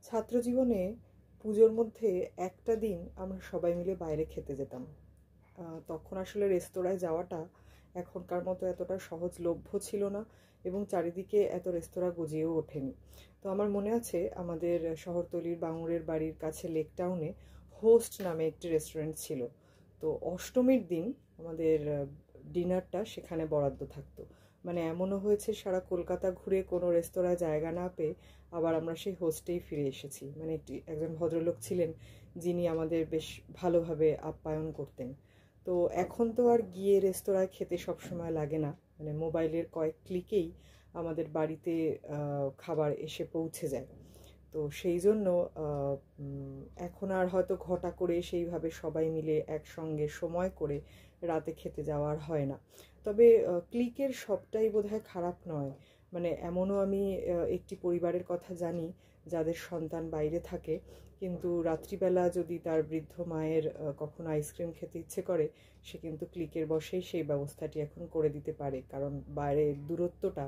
ছাত্র জীবনে পুজোর মধ্যে একটা দিন আমরা সবাই মিলে বাইরে খেতে যেতাম। তখন আসলে রেস্তোরাঁয় যাওয়াটা এখনকার মতো এতটা সহজলভ্য ছিল না এবং চারিদিকে এত রেস্তোরাঁ গজিয়েও ওঠেনি। তো আমার মনে আছে আমাদের শহরতলির বাঙুরের বাড়ির কাছে লেক টাউনে হোস্ট নামে একটি রেস্টুরেন্ট ছিল। তো অষ্টমীর দিন আমাদের ডিনারটা সেখানে বরাদ্দ থাকতো। মানে এমনও হয়েছে সারা কলকাতা ঘুরে কোনো রেস্তোরাঁ জায়গা না পেয়ে আবার আমরা সেই হোস্টেই ফিরে এসেছি। মানে একজন ভদ্রলোক ছিলেন যিনি আমাদের বেশ ভালোভাবে আপ্যায়ন করতেন। তো এখন তো আর গিয়ে রেস্তোরাঁয় খেতে সবসময় লাগে না, মানে মোবাইলের কয়েক ক্লিকেই আমাদের বাড়িতে খাবার এসে পৌঁছে যায়। তো সেই জন্য এখন আর হয়তো ঘটা করে সেইভাবে সবাই মিলে একসঙ্গে সময় করে রাতে খেতে যাওয়ার হয় না। তবে ক্লিকের সবটাই বোধহয় খারাপ নয়। মানে এমনও আমি একটি পরিবারের কথা জানি যাদের সন্তান বাইরে থাকে, কিন্তু রাত্রিবেলা যদি তার বৃদ্ধ মায়ের কখনো আইসক্রিম খেতে ইচ্ছে করে, সে কিন্তু ক্লিকের বসেই সেই ব্যবস্থাটি এখন করে দিতে পারে, কারণ বাইরের দূরত্বটা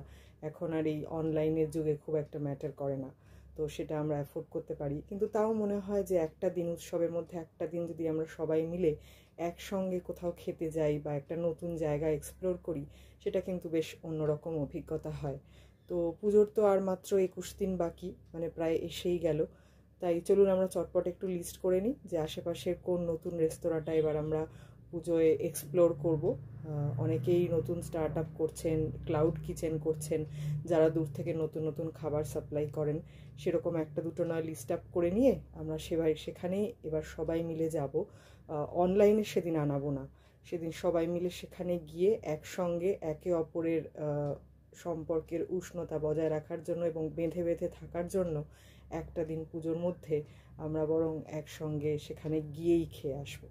এখন আর এই অনলাইনের যুগে খুব একটা ম্যাটার করে না। তো সেটা আমরা অ্যাফোর্ড করতে পারি। কিন্তু তাও মনে হয় যে একটা দিন, উৎসবের মধ্যে একটা দিন যদি আমরা সবাই মিলে একসঙ্গে কোথাও খেতে যাই বা একটা নতুন জায়গা এক্সপ্লোর করি, সেটা কিন্তু বেশ অন্যরকম অভিজ্ঞতা হয়। তো পুজোর তো আর মাত্র 21 দিন বাকি, মানে প্রায় এসেই গেল। তাই চলুন আমরা চটপট একটু লিস্ট করে নিই যে আশেপাশের কোন নতুন রেস্তোরাঁটা এবার আমরা পুজোয় এক্সপ্লোর করব। অনেকেই নতুন স্টার্ট আপ করছেন, ক্লাউড কিচেন করছেন, যারা দূর থেকে নতুন নতুন খাবার সাপ্লাই করেন। সেরকম একটা দুটো নয় লিস্ট আপ করে নিয়ে আমরা সেখানেই এবার সবাই মিলে যাব। অনলাইনে সেদিন আনাবো না, সেদিন সবাই মিলে সেখানে গিয়ে একসঙ্গে একে অপরের সম্পর্কের উষ্ণতা বজায় রাখার জন্য এবং বেঁধে বেঁধে থাকার জন্য একটা দিন পুজোর মধ্যে আমরা বরং একসঙ্গে সেখানে গিয়েই খেয়ে আসবো।